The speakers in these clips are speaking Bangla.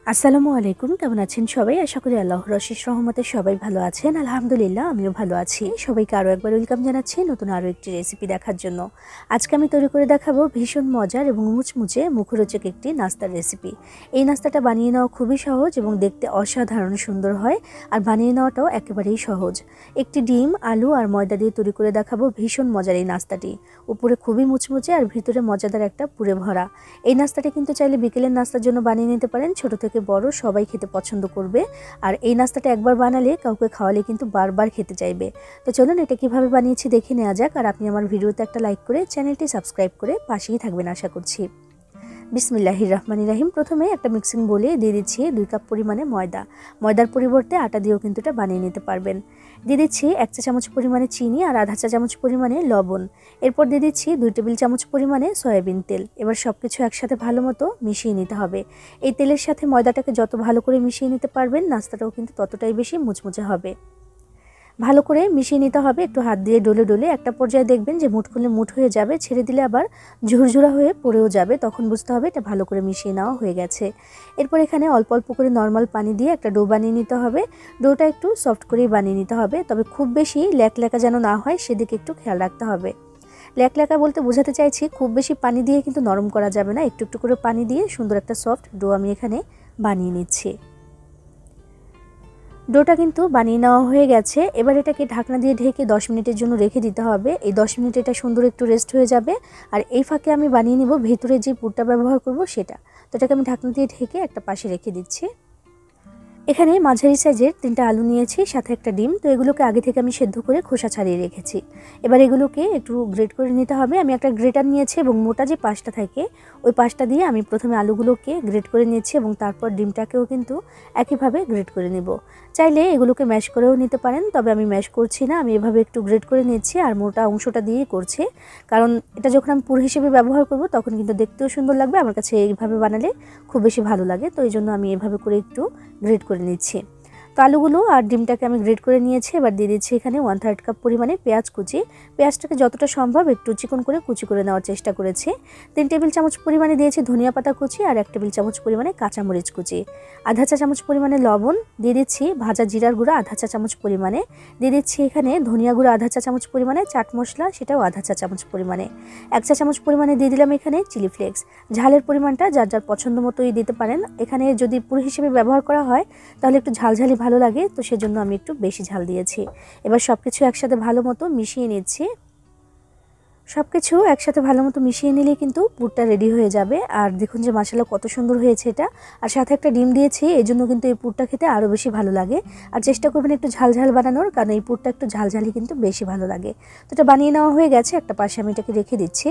আসসালামু আলাইকুম, কেমন আছেন সবাই? আশা করি আল্লাহর অশেষ রহমতে সবাই ভালো আছেন। আলহামদুলিল্লাহ, আমিও ভালো আছি। সবাইকে আরও একবার ওয়েলকাম জানাচ্ছি নতুন আরও একটি রেসিপি দেখার জন্য। আজকে আমি তৈরি করে দেখাবো ভীষণ মজার এবং মুচমুচে মুখরোচক একটি নাস্তার রেসিপি। এই নাস্তাটা বানিয়ে নেওয়া খুবই সহজ এবং দেখতে অসাধারণ সুন্দর হয়, আর বানিয়ে নেওয়াটাও একেবারেই সহজ। একটি ডিম, আলু আর ময়দা দিয়ে তৈরি করে দেখাবো ভীষণ মজার এই নাস্তাটি। উপরে খুবই মুচমুচে আর ভিতরে মজাদার একটা পুরে ভরা। এই নাস্তাটি কিন্তু চাইলে বিকেলের নাস্তার জন্য বানিয়ে নিতে পারেন। ছোট থেকে বড় সবাই খেতে পছন্দ করবে, আর এই নাস্তাটা একবার বানালে কাউকে খাওয়ালে কিন্তু বারবার খেতে চাইবে। তো চলুন এটা কিভাবে বানিয়েছি দেখে নেওয়া যাক। আর আপনি আমার ভিডিওতে একটা লাইক করে চ্যানেলটি সাবস্ক্রাইব করে পাশেই থাকবেন আশা করছি। বিসমিল্লাহির রহমানির রহিম। প্রথমে একটা মিক্সিং বোলে দিয়ে দিচ্ছি 2 কাপ পরিমাণে ময়দা। ময়দার পরিবর্তে আটা দিয়েও কিন্তু এটা বানিয়ে নিতে পারবেন। দিয়ে দিচ্ছি 1 চা চামচ পরিমাণে চিনি আর আধা চা চামচ পরিমাণে লবণ। এরপর দিয়ে দিচ্ছি 2 টেবিল চামচ পরিমাণে সয়াবিন তেল। এবার সব কিছু একসাথে ভালো মতো মিশিয়ে নিতে হবে। এই তেলের সাথে ময়দাটাকে যত ভালো করে মিশিয়ে নিতে পারবেন, নাস্তাটাও কিন্তু ততটাই বেশি মুচমুচে হবে। ভালো করে মিশিয়ে নিতে হবে, একটু হাত দিয়ে ডলে ডলে। একটা পর্যায়ে দেখবেন যে মুঠ খুললে মুঠ হয়ে যাবে, ছেড়ে দিলে আবার ঝুরঝুরা হয়ে পড়েও যাবে, তখন বুঝতে হবে এটা ভালো করে মিশিয়ে নেওয়া হয়ে গেছে। এরপর এখানে অল্প অল্প করে নর্মাল পানি দিয়ে একটা ডো বানিয়ে নিতে হবে। ডোটা একটু সফট করেই বানিয়ে নিতে হবে, তবে খুব বেশি ল্যাকল্যাকা যেন না হয় সেদিকে একটু খেয়াল রাখতে হবে। ল্যাকল্যাকা বলতে বোঝাতে চাইছি খুব বেশি পানি দিয়ে কিন্তু নরম করা যাবে না, একটু একটু করে পানি দিয়ে সুন্দর একটা সফট ডো আমি এখানে বানিয়ে নিচ্ছি। ডোটা কিন্তু বানিয়ে নেওয়া হয়ে গেছে। এবার এটাকে ঢাকনা দিয়ে ঢেকে 10 মিনিটের জন্য রেখে দিতে হবে। এই 10 মিনিট এটা সুন্দর একটু রেস্ট হয়ে যাবে। আর এই ফাঁকে আমি বানিয়ে নিব ভেতরে যে পুরটা ব্যবহার করব সেটা। তো এটাকে আমি ঢাকনা দিয়ে ঢেকে একটা পাশে রেখে দিচ্ছি। এখানে মাঝারি সাইজের 3টা আলু নিয়েছি, সাথে একটা ডিম। তো এগুলোকে আগে থেকে আমি সেদ্ধ করে খোসা ছাড়িয়ে রেখেছি। এবার এগুলোকে একটু গ্রেট করে নিতে হবে। আমি একটা গ্রেটার নিয়েছি এবং মোটা যে পাশটা থাকে ওই পাশটা দিয়ে আমি প্রথমে আলুগুলোকে গ্রেট করে নিয়েছি এবং তারপর ডিমটাকেও কিন্তু একইভাবে গ্রেট করে নেব। চাইলে এগুলোকে ম্যাশ করেও নিতে পারেন, তবে আমি ম্যাশ করছি না, আমি এভাবে একটু গ্রেট করে নিচ্ছি আর মোটা অংশটা দিয়েই করছি। কারণ এটা যখন আমি পুর হিসেবে ব্যবহার করব তখন কিন্তু দেখতেও সুন্দর লাগবে, আমার কাছে এইভাবে বানালে খুব বেশি ভালো লাগে। তো এই জন্য আমি এভাবে করে একটু গ্রেট করে নিচ্ছি। তো আলুগুলো আর ডিমটাকে আমি গ্রেট করে নিয়েছি। এবার দিয়ে দিচ্ছি এখানে 1/3 কাপ পরিমাণে পেঁয়াজ কুচি। পেঁয়াজটাকে যতটা সম্ভব একটু চিকন করে কুচি করে নেওয়ার চেষ্টা করেছি। 3 টেবিল চামচ পরিমাণে দিয়েছি ধনিয়া পাতা কুচি আর 1 টেবিল চামচ পরিমাণে কাঁচামরিচ কুচি। আধা চা চামচ পরিমাণে লবণ দিয়ে দিচ্ছি, ভাজা জিরার গুঁড়া আধা চা চামচ পরিমাণে দিয়ে দিচ্ছি, এখানে ধনিয়া গুঁড়া আধা চা চামচ পরিমাণে, চাট মশলা সেটাও আধা চা চামচ পরিমাণে, 1 চা চামচ পরিমাণে দিয়ে দিলাম এখানে চিলি ফ্লেক্স। ঝালের পরিমাণটা যার যার পছন্দ মতোই দিতে পারেন। এখানে যদি পুর হিসেবে ব্যবহার করা হয় তাহলে একটু ঝালঝালি ভালো লাগে, তো সেজন্য আমি একটু বেশি ঝাল দিয়েছি। এবার সব কিছু একসাথে ভালো মতো মিশিয়ে নিচ্ছি। সব কিছু একসাথে ভালো মতো মিশিয়ে নিলে কিন্তু পুরটা রেডি হয়ে যাবে। আর দেখুন যে মাশাআল্লাহ কত সুন্দর হয়েছে এটা। আর সাথে একটা ডিম দিয়েছি, এই জন্য কিন্তু এই পুরটা খেতে আরও বেশি ভালো লাগে। আর চেষ্টা করবেন একটু ঝালঝাল বানানোর, কারণ এই পুরটা একটু ঝালঝালি কিন্তু বেশি ভালো লাগে। তো এটা বানিয়ে নেওয়া হয়ে গেছে, একটা পাশে আমি এটাকে রেখে দিচ্ছি।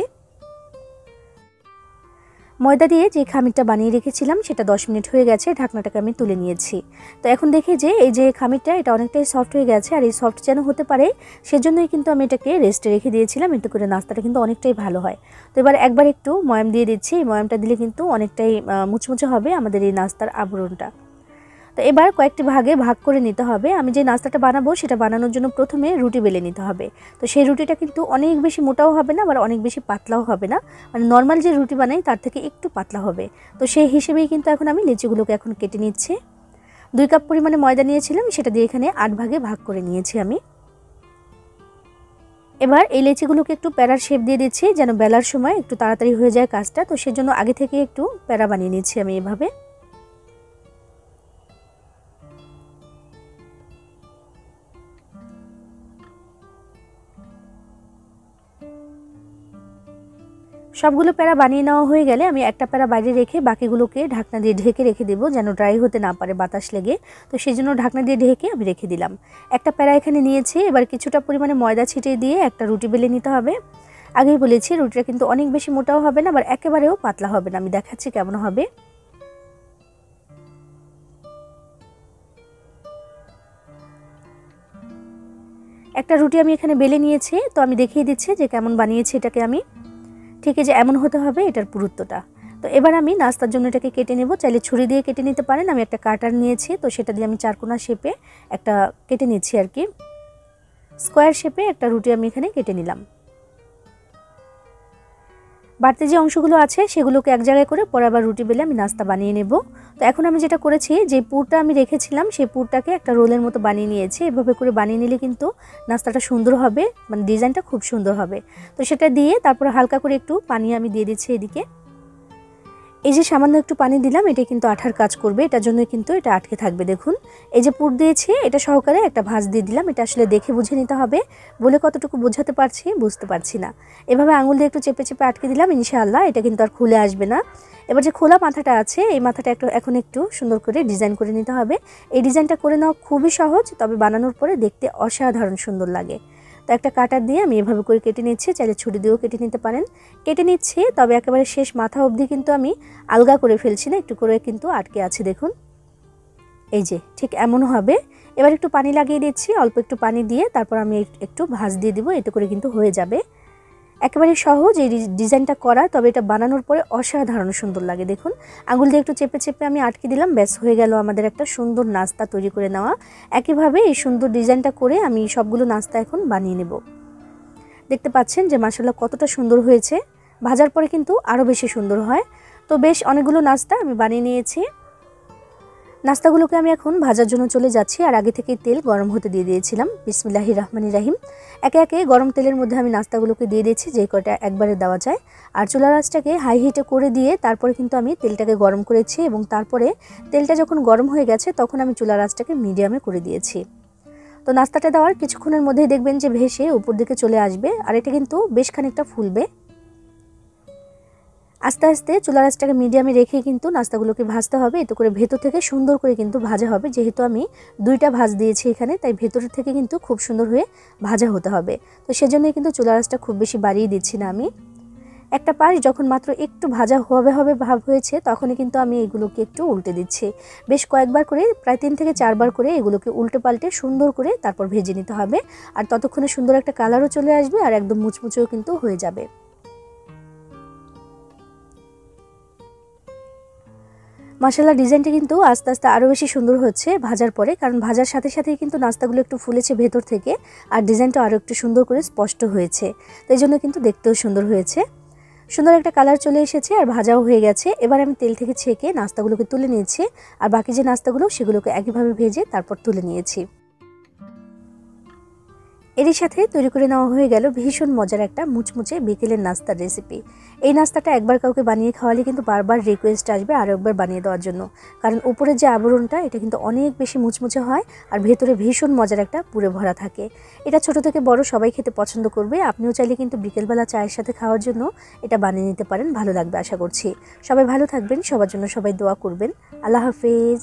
ময়দা দিয়ে যে খামিরটা বানিয়ে রেখেছিলাম সেটা 10 মিনিট হয়ে গেছে, ঢাকনাটাকে আমি তুলে নিয়েছি। তো এখন দেখি যে এই যে খামিরটা এটা অনেকটাই সফট হয়ে গেছে, আর এই সফট যেন হতে পারে সেজন্যই কিন্তু আমি এটাকে রেস্টে রেখে দিয়েছিলাম, এতে করে নাস্তাটা কিন্তু অনেকটাই ভালো হয়। তো এবার একবার একটু ময়াম দিয়ে দিচ্ছি, এই ময়ামটা দিলে কিন্তু অনেকটাই মুচমুচে হবে আমাদের এই নাস্তার আবরণটা। তো এবার কয়েকটি ভাগে ভাগ করে নিতে হবে। আমি যে নাস্তাটা বানাবো সেটা বানানোর জন্য প্রথমে রুটি বেলে নিতে হবে। তো সেই রুটিটা কিন্তু অনেক বেশি মোটাও হবে না, আবার অনেক বেশি পাতলাও হবে না, মানে নর্মাল যে রুটি বানাই তার থেকে একটু পাতলা হবে। তো সেই হিসেবেই কিন্তু এখন আমি লিচিগুলোকে এখন কেটে নিচ্ছি। 2 কাপ পরিমাণে ময়দা নিয়েছিলাম, সেটা দিয়ে এখানে 8 ভাগে ভাগ করে নিয়েছি আমি। এবার এই লেচিগুলোকে একটু প্যারার শেপ দিয়ে দিচ্ছি, যেন বেলার সময় একটু তাড়াতাড়ি হয়ে যায় কাজটা। তো সেজন্য আগে থেকে একটু প্যারা বানিয়ে নিচ্ছি আমি এভাবে। সবগুলো প্যারা বানিয়ে নেওয়া হয়ে গেলে আমি একটা প্যারা বাইরে রেখে বাকিগুলোকে ঢাকনা দিয়ে ঢেকে রেখে দেবো, যেন ড্রাই হতে না পারে বাতাস লেগে। তো সেই জন্য ঢাকনা দিয়ে ঢেকে আমি রেখে দিলাম। একটা প্যারা এখানে নিয়েছি। এবার কিছুটা পরিমাণে ময়দা ছিটিয়ে দিয়ে একটা রুটি বেলে নিতে হবে। আগেই বলেছি রুটিটা কিন্তু অনেক বেশি মোটাও হবে না, আবার একেবারেও পাতলা হবে না। আমি দেখাচ্ছি কেমন হবে। একটা রুটি আমি এখানে বেলে নিয়েছি, তো আমি দেখিয়ে দিচ্ছি যে কেমন বানিয়েছি এটাকে আমি। ঠিক আছে, এমন হতে হবে এটার পুরুত্বটা। তো এবার আমি নাস্তার জন্য এটাকে কেটে নেব, চাইলে ছুরি দিয়ে কেটে নিতে পারেন। আমি একটা কাটার নিয়েছি, তো সেটা দিয়ে আমি চারকোনা শেপে একটা কেটে নিচ্ছি আর কি। স্কোয়ার শেপে একটা রুটি আমি এখানে কেটে নিলাম। বাড়তি যে অংশগুলো আছে সেগুলোকে এক জায়গায় করে পরে আবার রুটি বেলে আমি নাস্তা বানিয়ে নেব। তো এখন আমি যেটা করেছি, যে পুরটা আমি রেখেছিলাম সেই পুরটাকে একটা রোলের মতো বানিয়ে নিয়েছি। এভাবে করে বানিয়ে নিলে কিন্তু নাস্তাটা সুন্দর হবে, মানে ডিজাইনটা খুব সুন্দর হবে। তো সেটা দিয়ে তারপরে হালকা করে একটু পানি আমি দিয়ে দিচ্ছি এদিকে। এই যে সামান্য একটু পানি দিলাম, এটা কিন্তু আঠার কাজ করবে, এটার জন্য কিন্তু এটা আটকে থাকবে। দেখুন এই যে পুর দিয়েছি, এটা সহকারে একটা ভাঁজ দিয়ে দিলাম। এটা আসলে দেখে বুঝে নিতে হবে, বলে কতটুকু বোঝাতে পারছি বুঝতে পারছি না। এভাবে আঙুল দিয়ে একটু চেপে চেপে আটকে দিলাম, ইনশাআল্লাহ এটা কিন্তু আর খুলে আসবে না। এবার যে খোলা মাথাটা আছে, এই মাথাটা এখন একটু সুন্দর করে ডিজাইন করে নিতে হবে। এই ডিজাইনটা করে নেওয়া খুবই সহজ, তবে বানানোর পরে দেখতে অসাধারণ সুন্দর লাগে। তো একটা কাটার দিয়ে আমি এভাবে করে কেটে নিচ্ছি, চাইলে ছুরি দিয়েও কেটে নিতে পারেন। কেটে নিচ্ছি, তবে একেবারে শেষ মাথা অবধি কিন্তু আমি আলগা করে ফেলছি না, একটু করে কিন্তু আটকে আছে। দেখুন এই যে ঠিক এমন হবে। এবার একটু পানি লাগিয়ে দিচ্ছি, অল্প একটু পানি দিয়ে তারপর আমি একটু ভাঁজ দিয়ে দিব, এতে করে কিন্তু হয়ে যাবে। একেবারে সহজ এই ডিজাইনটা করা, তবে এটা বানানোর পরে অসাধারণ সুন্দর লাগে। দেখুন আঙুল দিয়ে একটু চেপে চেপে আমি আটকে দিলাম, ব্যাস হয়ে গেল আমাদের একটা সুন্দর নাস্তা তৈরি করে নেওয়া। একইভাবে এই সুন্দর ডিজাইনটা করে আমি সবগুলো নাস্তা এখন বানিয়ে নেব। দেখতে পাচ্ছেন যে মাশাআল্লাহ কতটা সুন্দর হয়েছে, ভাজার পরে কিন্তু আরও বেশি সুন্দর হয়। তো বেশ অনেকগুলো নাস্তা আমি বানিয়ে নিয়েছি। নাস্তাগুলোকে আমি এখন ভাজার জন্য চলে যাচ্ছি, আর আগে থেকে তেল গরম হতে দিয়ে দিয়েছিলাম। বিসমিল্লাহির রহমানির রহিম। একে একে গরম তেলের মধ্যে আমি নাস্তাগুলোকে দিয়ে দিয়েছি, যে কটা একবারে দেওয়া যায়। আর চুলার আঁচটাকে হাই হিটে করে দিয়ে তারপরে কিন্তু আমি তেলটাকে গরম করেছি, এবং তারপরে তেলটা যখন গরম হয়ে গেছে তখন আমি চুলার আঁচটাকে মিডিয়ামে করে দিয়েছি। তো নাস্তাটা দেওয়ার কিছুক্ষণের মধ্যেই দেখবেন যে ভেসে উপর দিকে চলে আসবে, আর এটা কিন্তু বেশ খানিকটা ফুলবে। আস্তে আস্তে চুলার আঁচটাকে মিডিয়ামে রেখে কিন্তু নাস্তাগুলোকে ভাজতে হবে, এতে করে ভেতর থেকে সুন্দর করে কিন্তু ভাজা হবে। যেহেতু আমি দুইটা ভাজ দিয়েছি এখানে, তাই ভেতর থেকে কিন্তু খুব সুন্দর হয়ে ভাজা হতে হবে। তো সেজন্যই কিন্তু চুলার আঁচটা খুব বেশি বাড়িয়ে দিচ্ছি না আমি। একটা পাশ যখন মাত্র একটু ভাজা হবে ভাব হয়েছে, তখনই কিন্তু আমি এগুলোকে একটু উল্টে দিচ্ছি। বেশ কয়েকবার করে, প্রায় 3 থেকে 4 বার করে এগুলোকে উল্টে পাল্টে সুন্দর করে তারপর ভেজে নিতে হবে। আর ততক্ষণে সুন্দর একটা কালারও চলে আসবে, আর একদম মুচমুচেও কিন্তু হয়ে যাবে। মাশাআল্লাহ ডিজাইনটা কিন্তু আস্তে আস্তে আরও বেশি সুন্দর হচ্ছে ভাজার পরে, কারণ ভাজার সাথে সাথেই কিন্তু নাস্তাগুলো একটু ফুলেছে ভেতর থেকে, আর ডিজাইনটা আরও একটু সুন্দর করে স্পষ্ট হয়েছে। তো এই জন্য কিন্তু দেখতেও সুন্দর হয়েছে। সুন্দর একটা কালার চলে এসেছে, আর ভাজাও হয়ে গেছে। এবার আমি তেল থেকে ছেঁকে নাস্তাগুলোকে তুলে নিয়েছি, আর বাকি যে নাস্তাগুলো সেগুলোকে একইভাবে ভেজে তারপর তুলে নিয়েছি। এরই সাথে তৈরি করে নেওয়া হয়ে গেল ভীষণ মজার একটা মুচমুচে বিকেলের নাস্তার রেসিপি। এই নাস্তাটা একবার কাউকে বানিয়ে খাওয়ালে কিন্তু বারবার রিকোয়েস্ট আসবে আরও একবার বানিয়ে দেওয়ার জন্য, কারণ উপরের যে আবরণটা এটা কিন্তু অনেক বেশি মুচমুচে হয়, আর ভেতরে ভীষণ মজার একটা পুরে ভরা থাকে। এটা ছোট থেকে বড় সবাই খেতে পছন্দ করবে। আপনিও চাইলে কিন্তু বিকেলবেলা চায়ের সাথে খাওয়ার জন্য এটা বানিয়ে নিতে পারেন, ভালো লাগবে আশা করছি। সবাই ভালো থাকবেন, সবার জন্য সবাই দোয়া করবেন। আল্লাহ হাফেজ।